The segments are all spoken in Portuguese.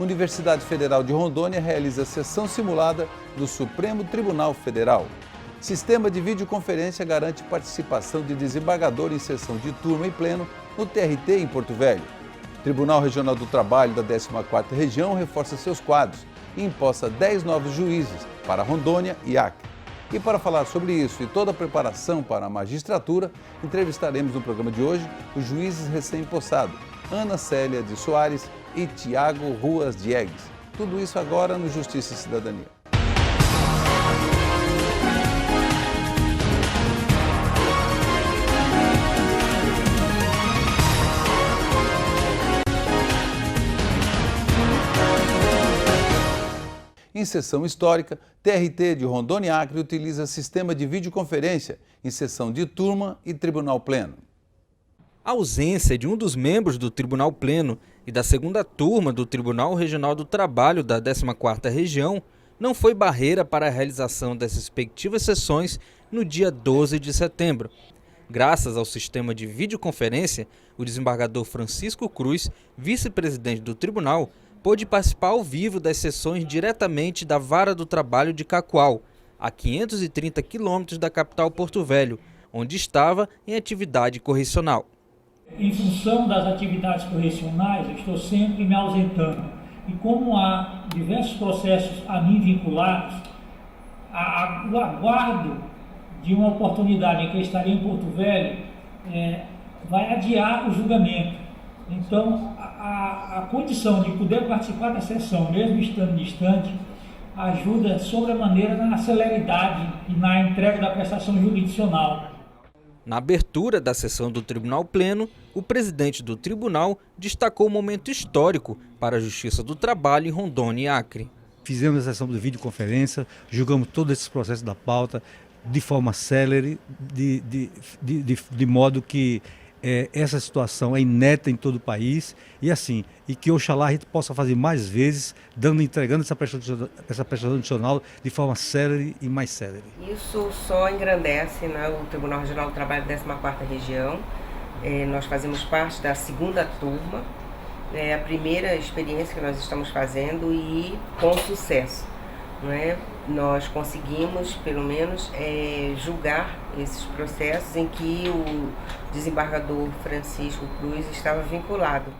Universidade Federal de Rondônia realiza sessão simulada do Supremo Tribunal Federal. Sistema de videoconferência garante participação de desembargador em sessão de turma e pleno no TRT em Porto Velho. Tribunal Regional do Trabalho da 14ª Região reforça seus quadros e imposta 10 novos juízes para Rondônia e Acre. E para falar sobre isso e toda a preparação para a magistratura, entrevistaremos no programa de hoje os juízes recém-impossados, Ana Célia de Soares e Tiago Ruas Diegues. Tudo isso agora no Justiça e Cidadania. Em sessão histórica, TRT de Rondônia e Acre utiliza sistema de videoconferência em sessão de turma e tribunal pleno. A ausência de um dos membros do Tribunal Pleno e da segunda turma do Tribunal Regional do Trabalho da 14ª Região não foi barreira para a realização das respectivas sessões no dia 12 de setembro. Graças ao sistema de videoconferência, o desembargador Francisco Cruz, vice-presidente do tribunal, pôde participar ao vivo das sessões diretamente da Vara do Trabalho de Cacoal, a 530 quilômetros da capital Porto Velho, onde estava em atividade correcional. Em função das atividades correcionais, eu estou sempre me ausentando. E como há diversos processos a mim vinculados, o aguardo de uma oportunidade em que eu estarei em Porto Velho vai adiar o julgamento. Então, a condição de poder participar da sessão, mesmo estando distante, ajuda sobremaneira na celeridade e na entrega da prestação jurisdicional. Na abertura da sessão do Tribunal Pleno, o presidente do tribunal destacou o momento histórico para a Justiça do Trabalho em Rondônia e Acre. Fizemos a sessão de videoconferência, julgamos todos esses processos da pauta de forma célere, de modo que essa situação é inédita em todo o país e que oxalá a gente possa fazer mais vezes, entregando essa prestação adicional de forma célere e mais célere. Isso só engrandece, né, o Tribunal Regional do Trabalho da 14ª Região. Nós fazemos parte da segunda turma, a primeira experiência que nós estamos fazendo e com sucesso. Nós conseguimos, pelo menos, julgar esses processos em que o desembargador Francisco Cruz estava vinculado.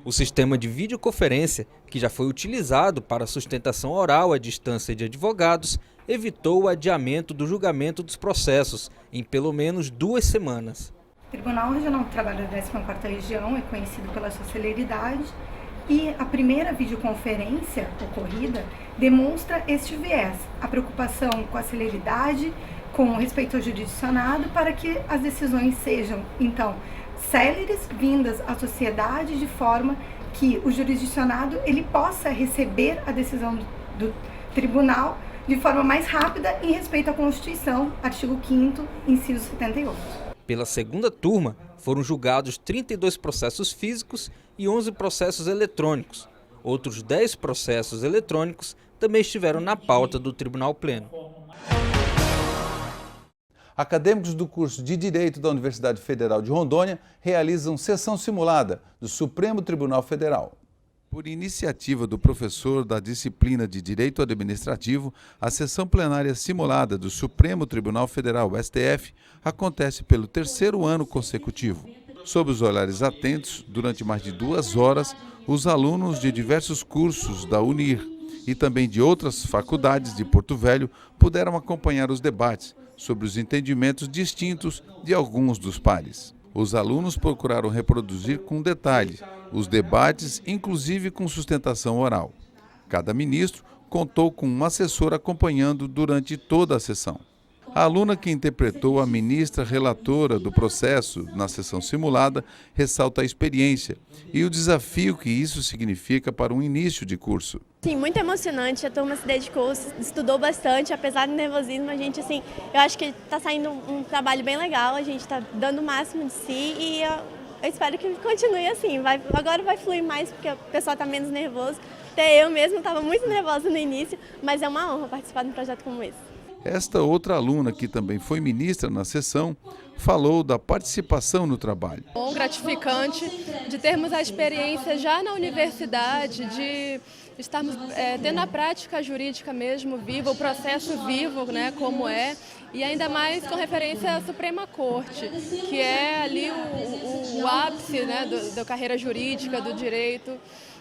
O sistema de videoconferência, que já foi utilizado para a sustentação oral à distância de advogados, evitou o adiamento do julgamento dos processos em pelo menos 2 semanas. O Tribunal Regional do Trabalho da 14ª Região é conhecido pela sua celeridade e a primeira videoconferência ocorrida demonstra este viés, a preocupação com a celeridade, com respeito ao jurisdicionado, para que as decisões sejam, então, céleres, vindas à sociedade, de forma que o jurisdicionado ele possa receber a decisão do tribunal de forma mais rápida em respeito à Constituição, artigo 5º, inciso 78. Pela segunda turma, foram julgados 32 processos físicos e 11 processos eletrônicos. Outros 10 processos eletrônicos também estiveram na pauta do Tribunal Pleno. Acadêmicos do curso de Direito da Universidade Federal de Rondônia realizam sessão simulada do Supremo Tribunal Federal. Por iniciativa do professor da disciplina de Direito Administrativo, a sessão plenária simulada do Supremo Tribunal Federal, STF, acontece pelo 3º ano consecutivo. Sob os olhares atentos, durante mais de 2 horas, os alunos de diversos cursos da UNIR e também de outras faculdades de Porto Velho puderam acompanhar os debates sobre os entendimentos distintos de alguns dos pares. Os alunos procuraram reproduzir com detalhe os debates, inclusive com sustentação oral. Cada ministro contou com um assessor acompanhando durante toda a sessão. A aluna que interpretou a ministra relatora do processo na sessão simulada ressalta a experiência e o desafio que isso significa para um início de curso. Sim, muito emocionante, a turma se dedicou, estudou bastante, apesar do nervosismo, a gente, eu acho que está saindo um trabalho bem legal, a gente está dando o máximo de si e eu espero que continue assim, agora vai fluir mais porque o pessoal está menos nervoso, até eu mesma estava muito nervosa no início, mas é uma honra participar de um projeto como esse. Esta outra aluna, que também foi ministra na sessão, falou da participação no trabalho. Bom, gratificante de termos a experiência já na universidade, de estarmos tendo a prática jurídica mesmo viva, o processo vivo, né, como é, e ainda mais com referência à Suprema Corte, que é ali o ápice, né, da carreira jurídica, do direito.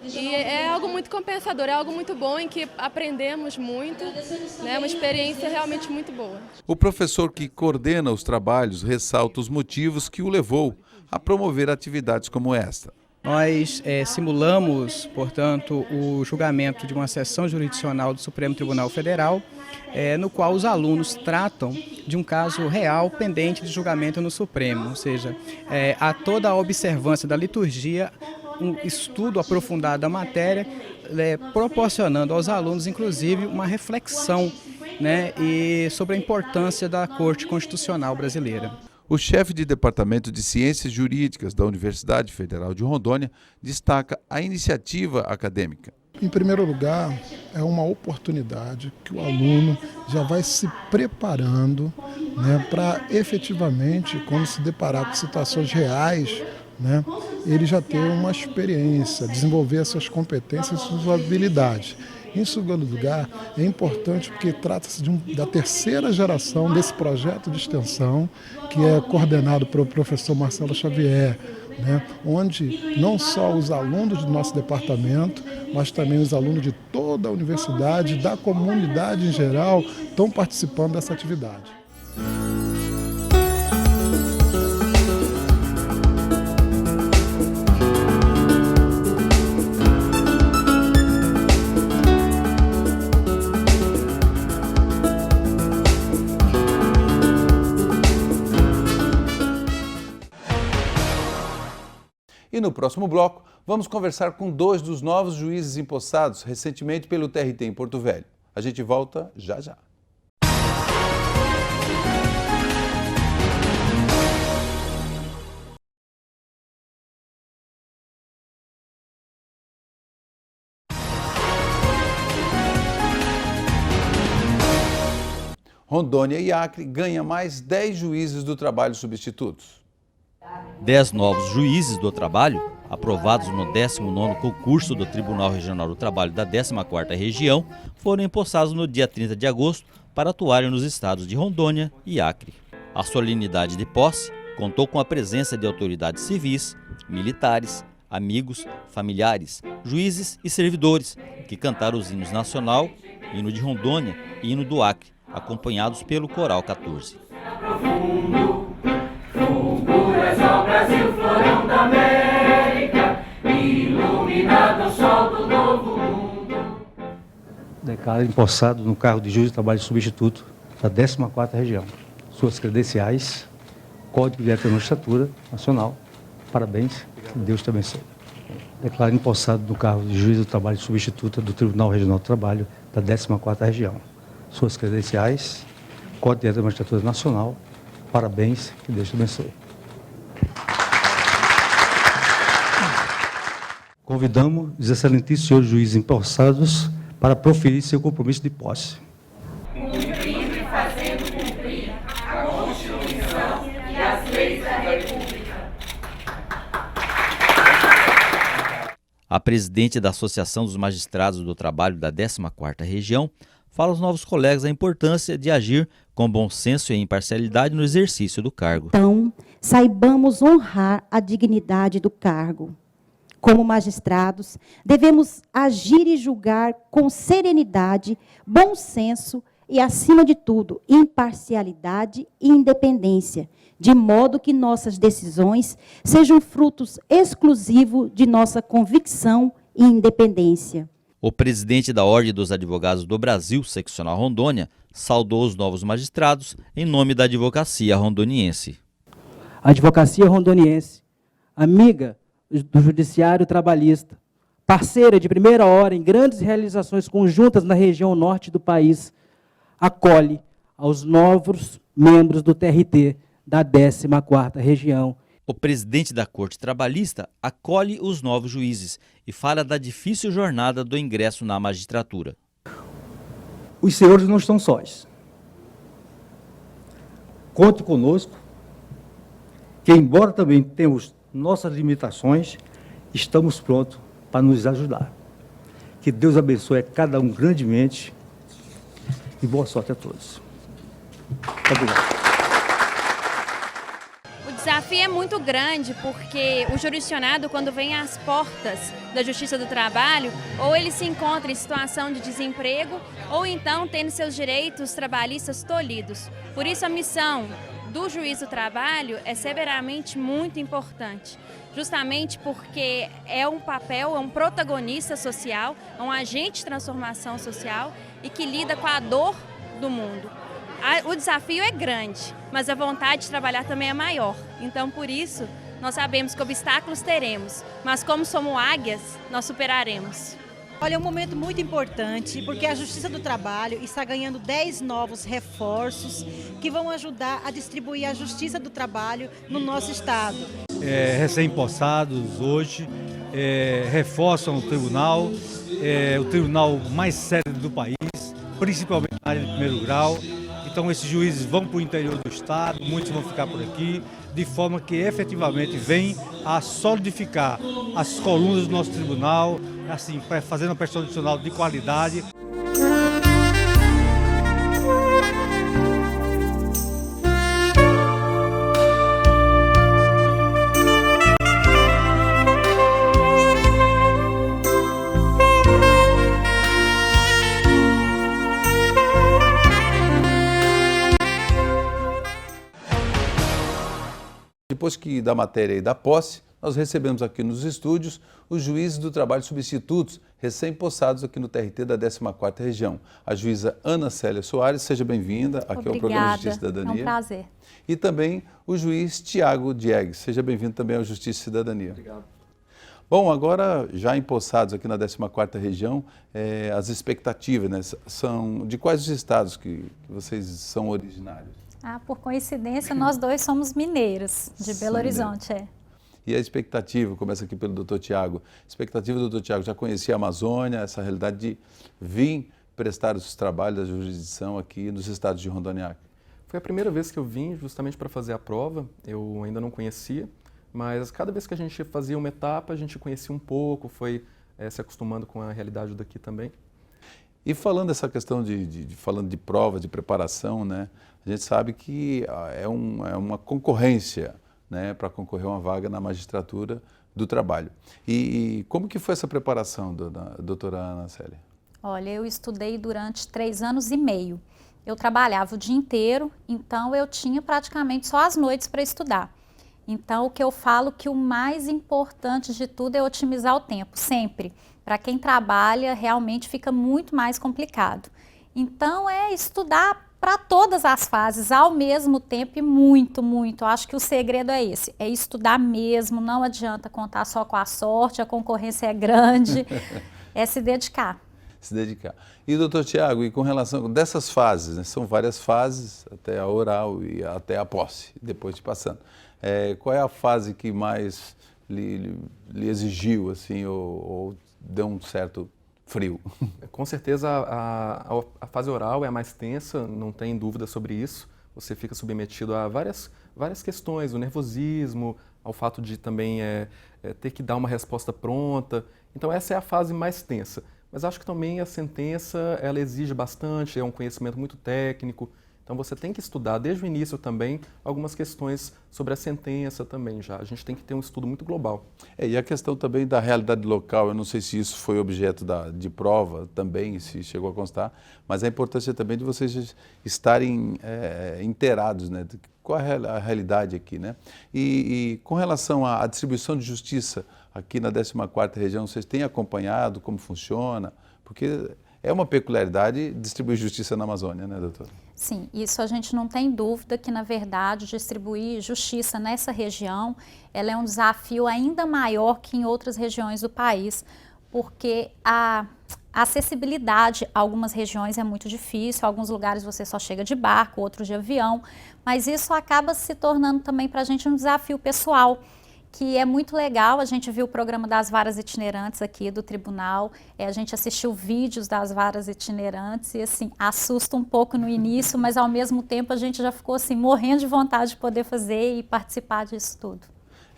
E é algo muito compensador, é algo muito bom em que aprendemos muito, né, uma experiência realmente muito boa. O professor que coordena os trabalhos ressalta os motivos que o levou a promover atividades como esta. Nós simulamos, portanto, o julgamento de uma sessão jurisdicional do Supremo Tribunal Federal, no qual os alunos tratam de um caso real pendente de julgamento no Supremo, ou seja, há toda a observância da liturgia, um estudo aprofundado da matéria, proporcionando aos alunos, inclusive, uma reflexão, né, sobre a importância da Corte Constitucional Brasileira. O chefe de Departamento de Ciências Jurídicas da Universidade Federal de Rondônia destaca a iniciativa acadêmica. Em primeiro lugar, é uma oportunidade que o aluno já vai se preparando, né, para efetivamente, quando se deparar com situações reais, né, ele já ter uma experiência, desenvolver essas competências e suas habilidades. Em segundo lugar, é importante porque trata-se da terceira geração desse projeto de extensão, que é coordenado pelo professor Marcelo Xavier, né, onde não só os alunos do nosso departamento, mas também os alunos de toda a universidade, da comunidade em geral, estão participando dessa atividade. E no próximo bloco, vamos conversar com 2 dos novos juízes empossados recentemente pelo TRT em Porto Velho. A gente volta já já. Rondônia e Acre ganham mais 10 juízes do trabalho substitutos. 10 novos juízes do trabalho, aprovados no 19º concurso do Tribunal Regional do Trabalho da 14ª Região, foram empossados no dia 30 de agosto para atuarem nos estados de Rondônia e Acre. A solenidade de posse contou com a presença de autoridades civis, militares, amigos, familiares, juízes e servidores, que cantaram os hinos nacional, hino de Rondônia e hino do Acre, acompanhados pelo Coral 14. Brasil, florão da América, iluminado ao sol do novo mundo. Declaro empossado no cargo de juiz de trabalho substituto da 14ª Região. Suas credenciais, Código de Ética e Magistratura Nacional. Parabéns, que Deus te abençoe. Declaro empossado no cargo de juiz do trabalho substituta do Tribunal Regional do Trabalho da 14ª Região. Suas credenciais, Código de Ética e Magistratura Nacional. Parabéns, que Deus te abençoe. Convidamos os excelentíssimos senhores juízes empossados para proferir seu compromisso de posse. Cumprindo e fazendo cumprir a Constituição e as leis da República. A presidente da Associação dos Magistrados do Trabalho da 14ª Região fala aos novos colegas a importância de agir com bom senso e imparcialidade no exercício do cargo. Então, saibamos honrar a dignidade do cargo. Como magistrados, devemos agir e julgar com serenidade, bom senso e, acima de tudo, imparcialidade e independência, de modo que nossas decisões sejam frutos exclusivos de nossa convicção e independência. O presidente da Ordem dos Advogados do Brasil, seccional Rondônia, saudou os novos magistrados em nome da advocacia rondoniense. A advocacia rondoniense, amiga do Judiciário Trabalhista, parceira de primeira hora em grandes realizações conjuntas na região norte do país, acolhe aos novos membros do TRT da 14ª Região. O presidente da Corte Trabalhista acolhe os novos juízes e fala da difícil jornada do ingresso na magistratura. Os senhores não estão sós. Conte conosco que, embora também temos nossas limitações, estamos prontos para nos ajudar. Que Deus abençoe a cada um grandemente e boa sorte a todos. Muito obrigado. O desafio é muito grande porque o jurisdicionado, quando vem às portas da Justiça do Trabalho, ou ele se encontra em situação de desemprego, ou então tendo seus direitos trabalhistas tolhidos. Por isso a missão do juiz do trabalho é severamente muito importante, justamente porque é um papel, é um protagonista social, é um agente de transformação social e que lida com a dor do mundo. O desafio é grande, mas a vontade de trabalhar também é maior. Então, por isso, nós sabemos que obstáculos teremos, mas como somos águias, nós superaremos. Olha, é um momento muito importante, porque a Justiça do Trabalho está ganhando 10 novos reforços que vão ajudar a distribuir a Justiça do Trabalho no nosso estado. Recém-possados hoje reforçam o tribunal mais sério do país, principalmente na área de primeiro grau. Então esses juízes vão para o interior do estado, muitos vão ficar por aqui, de forma que efetivamente vem a solidificar as colunas do nosso tribunal, assim, fazendo uma prestação adicional de qualidade. Depois da matéria e da posse, nós recebemos aqui nos estúdios os juízes do trabalho substitutos, recém-possados aqui no TRT da 14ª Região. A juíza Ana Célia Soares, seja bem-vinda aqui ao programa Justiça e Cidadania. É um prazer. E também o juiz Tiago Diegues, seja bem-vindo também ao Justiça e Cidadania. Obrigado. Bom, agora já empossados aqui na 14ª Região, as expectativas, né, são de quais os estados que vocês são originários? Por coincidência, nós dois somos mineiros, de Belo Horizonte. E a expectativa, começa aqui pelo doutor Tiago, a expectativa do doutor Tiago, já conhecia a Amazônia, essa realidade de vir prestar os trabalhos da jurisdição aqui nos estados de Rondônia? Foi a primeira vez que eu vim justamente para fazer a prova, eu ainda não conhecia, mas cada vez que a gente fazia uma etapa, a gente conhecia um pouco, foi se acostumando com a realidade daqui também. E falando dessa questão falando de prova, de preparação, né, a gente sabe que é uma concorrência, né, para concorrer a uma vaga na magistratura do trabalho. E como que foi essa preparação, doutora Ana Célia? Olha, eu estudei durante 3 anos e meio. Eu trabalhava o dia inteiro, então eu tinha praticamente só as noites para estudar. Então, o que eu falo que o mais importante de tudo é otimizar o tempo, sempre. Para quem trabalha, realmente fica muito mais complicado. Então, é estudar para todas as fases ao mesmo tempo e muito, muito. Eu acho que o segredo é esse, é estudar mesmo, não adianta contar só com a sorte, a concorrência é grande, é se dedicar. Se dedicar. E, doutor Tiago, e com relação dessas fases, né, são várias fases, até a oral e até a posse, depois de passando. Qual é a fase que mais lhe exigiu, assim, ou deu um certo frio? Com certeza a fase oral é a mais tensa, não tem dúvida sobre isso. Você fica submetido a várias questões, o nervosismo, ao fato de também ter que dar uma resposta pronta. Então essa é a fase mais tensa. Mas acho que também a sentença, ela exige bastante, é um conhecimento muito técnico. Então você tem que estudar desde o início também algumas questões sobre a sentença também já. A gente tem que ter um estudo muito global. E a questão também da realidade local, eu não sei se isso foi objeto de prova também, se chegou a constar, mas a importância também de vocês estarem inteirados, né, de qual é a realidade aqui, né? E com relação à distribuição de justiça aqui na 14ª Região, vocês têm acompanhado como funciona? Porque é uma peculiaridade distribuir justiça na Amazônia, né, doutora? Sim, isso a gente não tem dúvida que, na verdade, distribuir justiça nessa região, ela é um desafio ainda maior que em outras regiões do país, porque a acessibilidade a algumas regiões é muito difícil, alguns lugares você só chega de barco, outros de avião, mas isso acaba se tornando também para a gente um desafio pessoal, que é muito legal. A gente viu o programa das varas itinerantes aqui do tribunal, a gente assistiu vídeos das varas itinerantes e assim, assusta um pouco no início, mas ao mesmo tempo a gente já ficou assim, morrendo de vontade de poder fazer e participar disso tudo.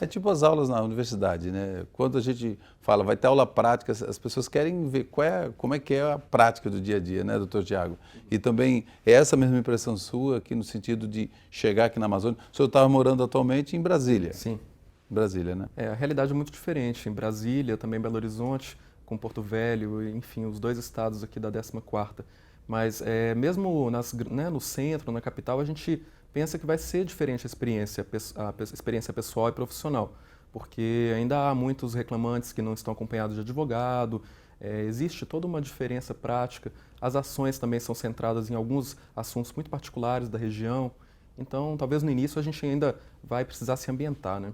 É tipo as aulas na universidade, né? Quando a gente fala, vai ter aula prática, as pessoas querem ver como é que é a prática do dia a dia, né, doutor Tiago? E também é essa mesma impressão sua aqui no sentido de chegar aqui na Amazônia. O senhor estava morando atualmente em Brasília. Sim. Brasília, né? A realidade é muito diferente. Em Brasília, também Belo Horizonte, com Porto Velho, enfim, os 2 estados aqui da 14ª. Mas mesmo no centro, na capital, a gente pensa que vai ser diferente a experiência pessoal e profissional, porque ainda há muitos reclamantes que não estão acompanhados de advogado, existe toda uma diferença prática, as ações também são centradas em alguns assuntos muito particulares da região, então talvez no início a gente ainda vai precisar se ambientar, né?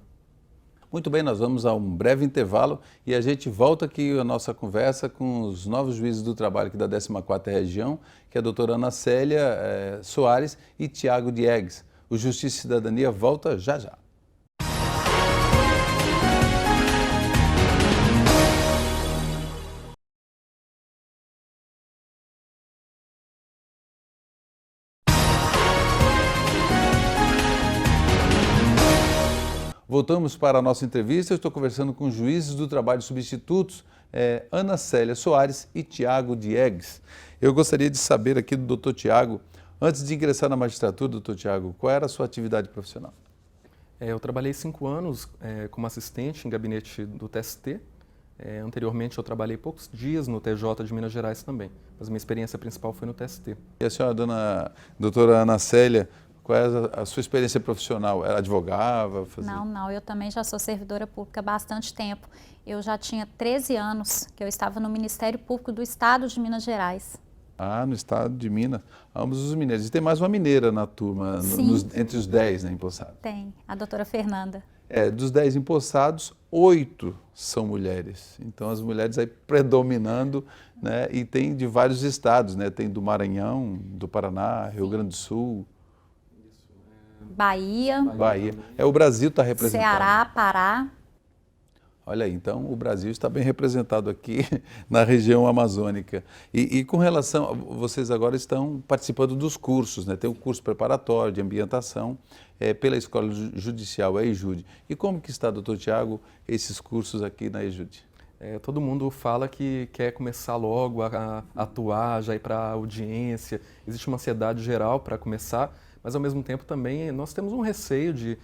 Muito bem, nós vamos a um breve intervalo e a gente volta aqui a nossa conversa com os novos juízes do trabalho aqui da 14ª Região, que é a doutora Ana Célia Soares e Tiago Diegues. O Justiça e Cidadania volta já já. Voltamos para a nossa entrevista. Eu estou conversando com os juízes do trabalho substitutos, Ana Célia Soares e Tiago Diegues. Eu gostaria de saber aqui do doutor Tiago, antes de ingressar na magistratura, doutor Tiago, qual era a sua atividade profissional? Eu trabalhei 5 anos como assistente em gabinete do TST. Anteriormente eu trabalhei poucos dias no TJ de Minas Gerais também, mas minha experiência principal foi no TST. E a senhora, doutora Ana Célia, qual é a sua experiência profissional? Ela advogava? Não, eu também já sou servidora pública há bastante tempo. Eu já tinha 13 anos que eu estava no Ministério Público do Estado de Minas Gerais. Ah, no estado de Minas, ambos os mineiros. E tem mais uma mineira na turma, entre os 10, né, empossados? Tem, a doutora Fernanda. Dos 10 empossados, 8 são mulheres. Então as mulheres aí predominando, né, e tem de vários estados, né? Tem do Maranhão, do Paraná, Rio Grande do Sul. Bahia. O Brasil está representado. Ceará, Pará. Olha aí, então o Brasil está bem representado aqui na região amazônica. E com relação, vocês agora estão participando dos cursos, né? Tem o curso preparatório de ambientação pela Escola Judicial, a EJUD. E como que está, doutor Tiago, esses cursos aqui na EJUD? Todo mundo fala que quer começar logo a atuar, já ir para a audiência. Existe uma ansiedade geral para começar, mas ao mesmo tempo também nós temos um receio de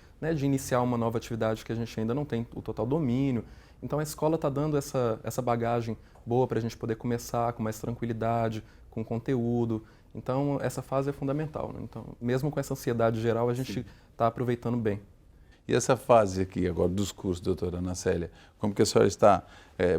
iniciar uma nova atividade que a gente ainda não tem o total domínio. Então a escola está dando essa bagagem boa para a gente poder começar com mais tranquilidade, com conteúdo. Então essa fase é fundamental, né? Então, mesmo com essa ansiedade geral, a gente está aproveitando bem. E essa fase aqui agora dos cursos, doutora Ana Célia, como que a senhora está?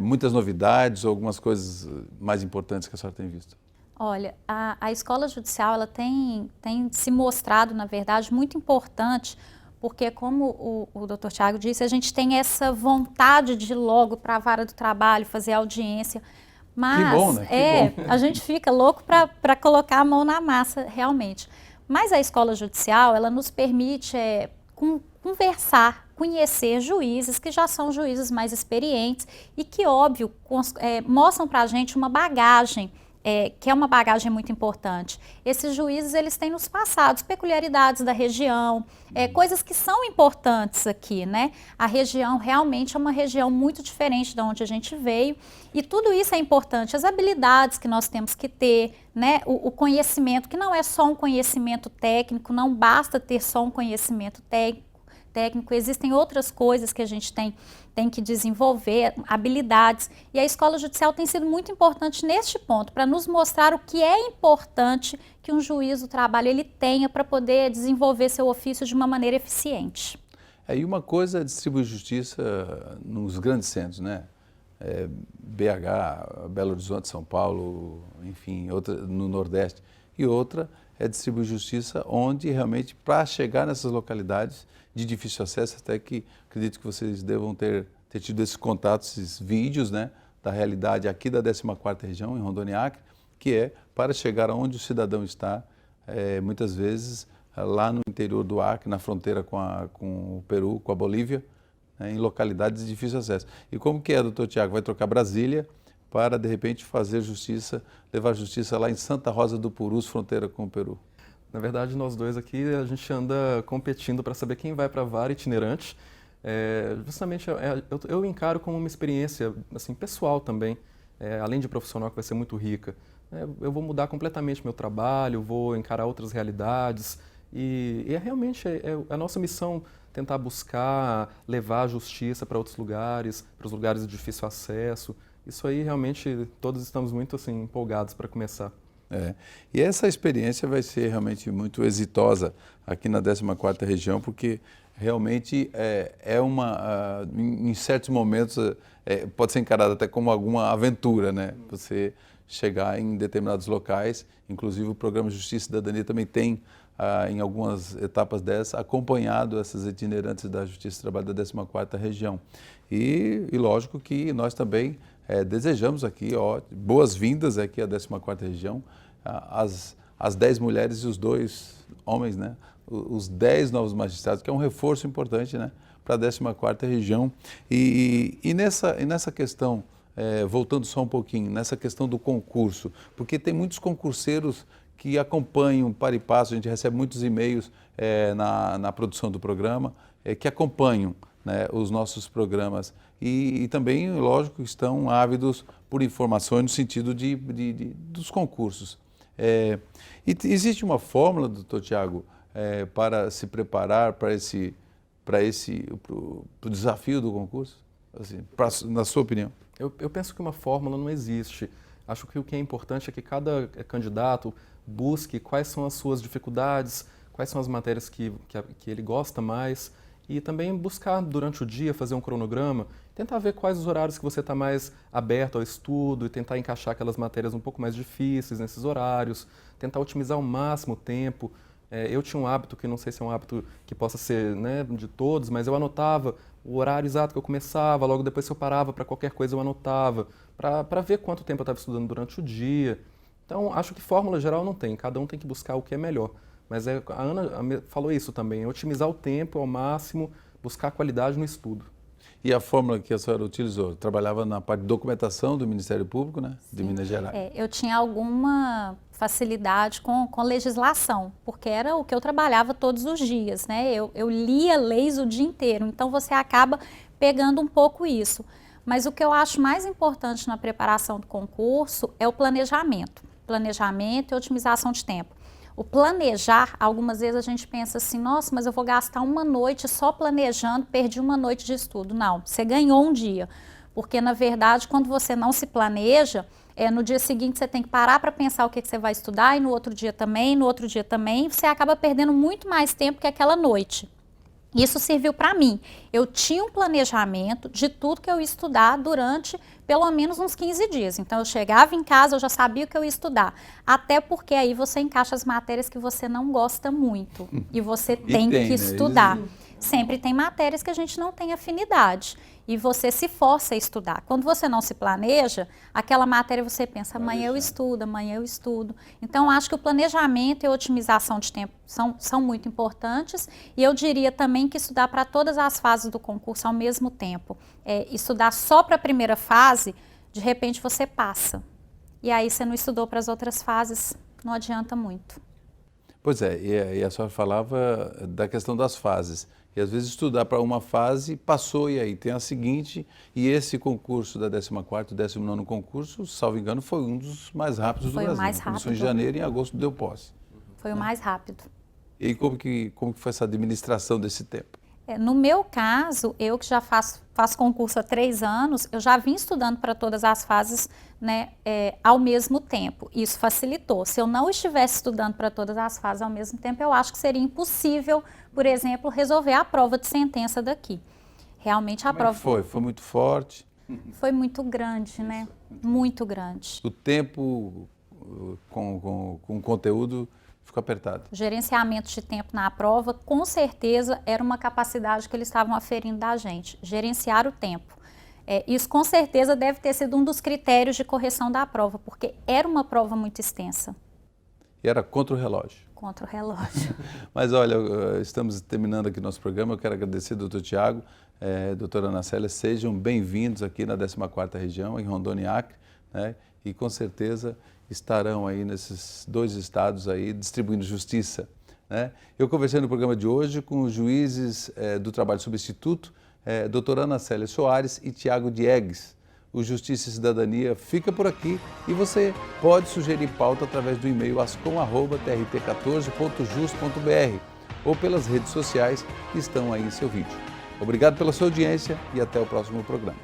Muitas novidades ou algumas coisas mais importantes que a senhora tem visto? Olha, a escola judicial ela tem se mostrado, na verdade, muito importante, porque como o doutor Tiago disse, a gente tem essa vontade de ir logo para a vara do trabalho, fazer audiência, mas que bom, né? Que bom. A gente fica louco para colocar a mão na massa, realmente. Mas a escola judicial, ela nos permite conversar, conhecer juízes que já são juízes mais experientes e que, óbvio, mostram para a gente uma bagagem, que é uma bagagem muito importante. Esses juízes, eles têm nos passado peculiaridades da região, coisas que são importantes aqui, né? A região realmente é uma região muito diferente de onde a gente veio e tudo isso é importante, as habilidades que nós temos que ter, né? O conhecimento, que não é só um conhecimento técnico, não basta ter só um conhecimento técnico, existem outras coisas que a gente tem que desenvolver, habilidades, e a escola judicial tem sido muito importante neste ponto, para nos mostrar o que é importante que um juiz do trabalho ele tenha para poder desenvolver seu ofício de uma maneira eficiente. E uma coisa é distribuir justiça nos grandes centros, né? BH, Belo Horizonte, São Paulo, enfim, outra no Nordeste, e outra é distribuir justiça onde realmente, para chegar nessas localidades de difícil acesso, até que acredito que vocês devam ter tido esses contatos, esses vídeos, né, da realidade aqui da 14ª Região, em Rondônia e Acre, que é para chegar onde o cidadão está, muitas vezes lá no interior do Acre, na fronteira com o Peru, com a Bolívia, né, em localidades de difícil acesso. E como que é, doutor Tiago? Vai trocar Brasília para, de repente, fazer justiça, levar justiça lá em Santa Rosa do Purus, fronteira com o Peru? Na verdade, nós dois aqui, a gente anda competindo para saber quem vai para a vara itinerante. Justamente, eu encaro como uma experiência assim, pessoal também, além de profissional, que vai ser muito rica. Eu vou mudar completamente meu trabalho, vou encarar outras realidades e realmente a nossa missão tentar buscar, levar a justiça para outros lugares, para os lugares de difícil acesso. Isso aí realmente todos estamos muito assim, empolgados para começar. E essa experiência vai ser realmente muito exitosa aqui na 14ª região, porque realmente em certos momentos, pode ser encarada até como alguma aventura, né? Você chegar em determinados locais, inclusive o programa Justiça e Cidadania também tem, em algumas etapas dessas, acompanhado essas itinerantes da Justiça e Trabalho da 14ª região. E lógico que nós também desejamos aqui boas-vindas aqui à 14ª região, as 10 mulheres e os 2 homens, né? Os 10 novos magistrados, que é um reforço importante, né, para a 14ª região. E nessa questão, voltando só um pouquinho, nessa questão do concurso, porque tem muitos concurseiros que acompanham para e passo, a gente recebe muitos e-mails na produção do programa, que acompanham, né, os nossos programas e também, lógico, estão ávidos por informações no sentido dos concursos. E existe uma fórmula, doutor Tiago, para se preparar para o desafio do concurso? Assim, na sua opinião? Eu penso que uma fórmula não existe. Acho que o que é importante é que cada candidato busque quais são as suas dificuldades, quais são as matérias que ele gosta mais e também buscar durante o dia fazer um cronograma, tentar ver quais os horários que você está mais aberto ao estudo e tentar encaixar aquelas matérias um pouco mais difíceis nesses horários, tentar otimizar ao máximo o tempo. Eu tinha um hábito, que não sei se é um hábito que possa ser, né, de todos, mas eu anotava o horário exato que eu começava, logo depois se eu parava para qualquer coisa eu anotava, para ver quanto tempo eu estava estudando durante o dia. Então, acho que fórmula geral não tem, cada um tem que buscar o que é melhor. Mas a Ana falou isso também, otimizar o tempo ao máximo, buscar qualidade no estudo. E a fórmula que a senhora utilizou? Trabalhava na parte de documentação do Ministério Público, né, de Minas Gerais. Eu tinha alguma facilidade com legislação, porque era o que eu trabalhava todos os dias, né? Eu lia leis o dia inteiro, então você acaba pegando um pouco isso. Mas o que eu acho mais importante na preparação do concurso é o planejamento e otimização de tempo. O planejar, algumas vezes a gente pensa assim, nossa, mas eu vou gastar uma noite só planejando, perdi uma noite de estudo. Não, você ganhou um dia, porque na verdade quando você não se planeja, no dia seguinte você tem que parar para pensar o que você vai estudar e no outro dia também, você acaba perdendo muito mais tempo que aquela noite. Isso serviu para mim. Eu tinha um planejamento de tudo que eu ia estudar durante pelo menos uns 15 dias. Então, eu chegava em casa, eu já sabia o que eu ia estudar. Até porque aí você encaixa as matérias que você não gosta muito. E você tem que estudar. Sempre tem matérias que a gente não tem afinidade. E você se força a estudar. Quando você não se planeja, aquela matéria você pensa, amanhã eu estudo. Então, acho que o planejamento e a otimização de tempo são muito importantes. E eu diria também que estudar para todas as fases do concurso ao mesmo tempo. Estudar só para a primeira fase, de repente você passa. E aí você não estudou para as outras fases, não adianta muito. Pois é, e a senhora falava da questão das fases. E às vezes estudar para uma fase, passou e aí tem a seguinte, e esse concurso da 14º, 19º concurso, salvo engano, foi um dos mais rápidos do Brasil. Foi o mais rápido. Começou em janeiro e em agosto deu posse. Foi o mais rápido. E como que foi essa administração desse tempo? No meu caso, eu que já faço concurso há 3 anos, eu já vim estudando para todas as fases, né, ao mesmo tempo. Isso facilitou. Se eu não estivesse estudando para todas as fases ao mesmo tempo, eu acho que seria impossível, por exemplo, resolver a prova de sentença daqui. Realmente a prova... Foi muito forte? Foi muito grande, né? Muito grande. O tempo com conteúdo ficou apertado. O gerenciamento de tempo na prova, com certeza, era uma capacidade que eles estavam aferindo da gente. Gerenciar o tempo. Isso, com certeza, deve ter sido um dos critérios de correção da prova, porque era uma prova muito extensa. E era contra o relógio? Contra o relógio. Mas, olha, estamos terminando aqui nosso programa. Eu quero agradecer ao doutor Tiago. doutora Ana Célia, sejam bem-vindos aqui na 14ª região, em Rondônia e Acre, né? E com certeza estarão aí nesses 2 estados aí distribuindo justiça, né? Eu conversei no programa de hoje com os juízes do trabalho substituto, doutora Ana Célia Soares e Tiago Diegues. O Justiça e Cidadania fica por aqui e você pode sugerir pauta através do e-mail ascom@trt14.jus.br ou pelas redes sociais que estão aí em seu vídeo. Obrigado pela sua audiência e até o próximo programa.